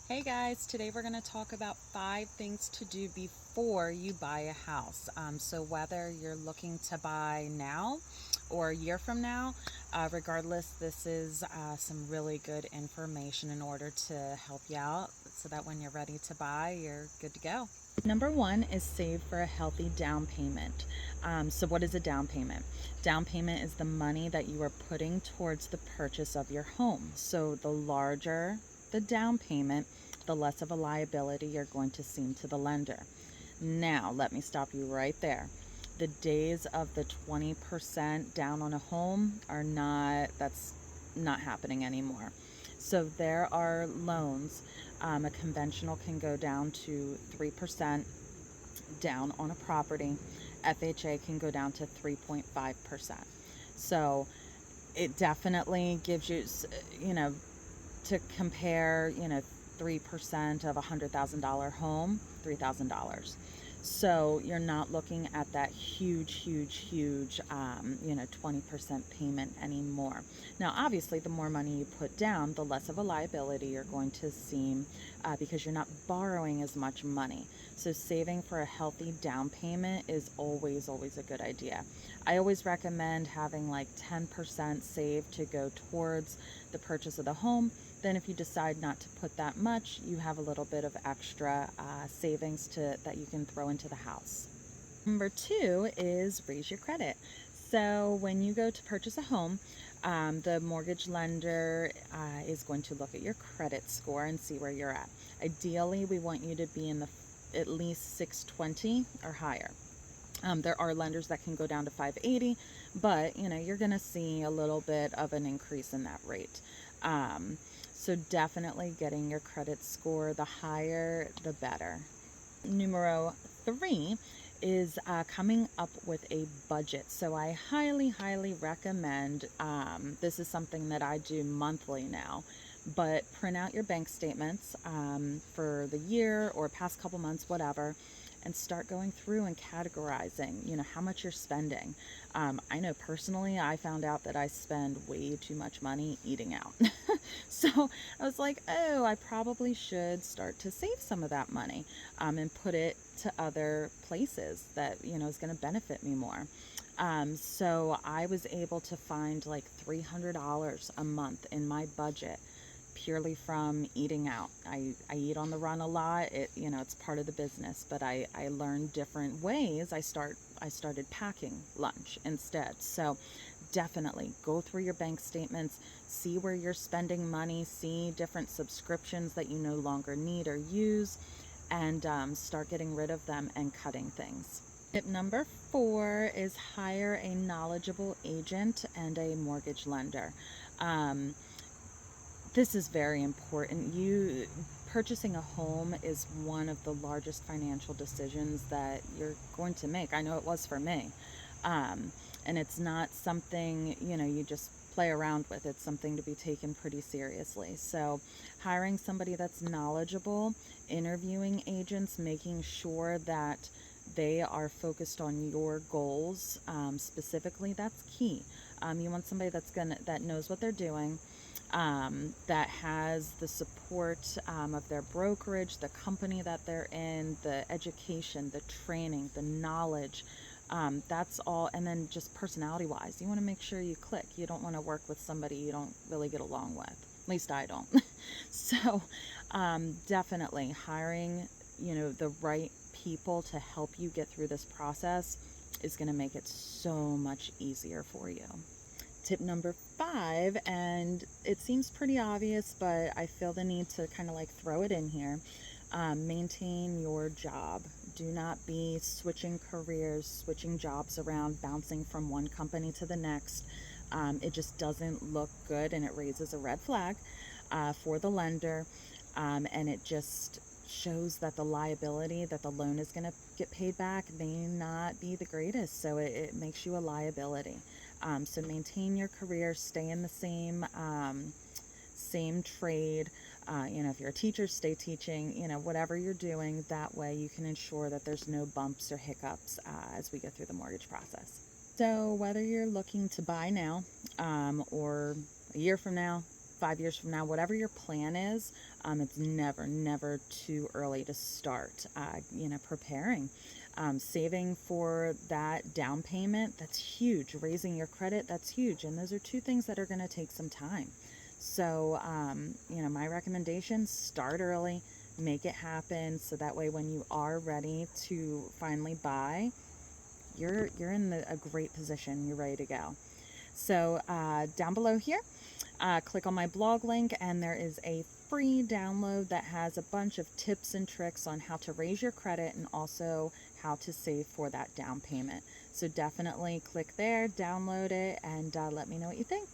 Hey guys, today we're going to talk about 5 things to do before you buy a house. So whether you're looking to buy now or a year from now, regardless, this is some really good information in order to help you out so that when you're ready to buy, you're good to go. Number one is save for a healthy down payment. So what is a down payment? Down payment is the money that you are putting towards the purchase of your home. So the larger the down payment, the less of a liability you're going to seem to the lender. Now, let me stop you right there. The days of the 20% down on a home that's not happening anymore. So there are loans. A conventional can go down to 3% down on a property. FHA can go down to 3.5%. So it definitely gives you, to compare, 3% of a $100,000 home, $3,000. So you're not looking at that huge, 20% payment anymore. Now, obviously, the more money you put down, the less of a liability you're going to seem because you're not borrowing as much money. So saving for a healthy down payment is always a good idea. I always recommend having like 10% saved to go towards the purchase of the home. Then if you decide not to put that much, you have a little bit of extra savings that you can throw into the house. Number two is raise your credit. So when you go to purchase a home, the mortgage lender is going to look at your credit score and see where you're at. Ideally, we want you to be in the at least 620 or higher. There are lenders that can go down to 580, but you're going to see a little bit of an increase in that rate. So definitely getting your credit score, the higher, the better. Numero three is coming up with a budget. So I highly recommend, this is something that I do monthly now, but print out your bank statements for the year or past couple months, whatever, and start going through and categorizing, how much you're spending. I know personally, I found out that I spend way too much money eating out. So I was like, oh, I probably should start to save some of that money and put it to other places that, is going to benefit me more. So I was able to find like $300 a month in my budget purely from eating out. I eat on the run a lot. It's part of the business, but I learned different ways. I started packing lunch instead. So definitely go through your bank statements, see where you're spending money, see different subscriptions that you no longer need or use, and start getting rid of them and cutting things. Tip number 4 is hire a knowledgeable agent and a mortgage lender. This is very important. Purchasing a home is one of the largest financial decisions that you're going to make. I know it was for me. And it's not something, you just play around with. It's something to be taken pretty seriously. So hiring somebody that's knowledgeable, interviewing agents, making sure that they are focused on your goals specifically, that's key. You want somebody that knows what they're doing, that has the support of their brokerage, the company that they're in, the education, the training, the knowledge. That's all. And then just personality wise, you want to make sure you click. You don't want to work with somebody you don't really get along with. At least I don't. So definitely hiring, the right people to help you get through this process is going to make it so much easier for you. Tip number 5, and it seems pretty obvious, but I feel the need to kind of like throw it in here. Maintain your job. Do not be switching careers, switching jobs around, bouncing from one company to the next. It just doesn't look good, and it raises a red flag for the lender, and it just shows that the liability that the loan is going to get paid back may not be the greatest, so it makes you a liability. So maintain your career, stay in the same trade. If you're a teacher, stay teaching, whatever you're doing. That way you can ensure that there's no bumps or hiccups as we go through the mortgage process. So whether you're looking to buy now or a year from now, 5 years from now, whatever your plan is, it's never too early to start, preparing. Saving for that down payment, that's huge. Raising your credit, that's huge. And those are two things that are going to take some time. So, my recommendation, start early, make it happen. So that way, when you are ready to finally buy, you're in a great position. You're ready to go. So down below here, click on my blog link, and there is a free download that has a bunch of tips and tricks on how to raise your credit and also how to save for that down payment. So definitely click there, download it, and let me know what you think.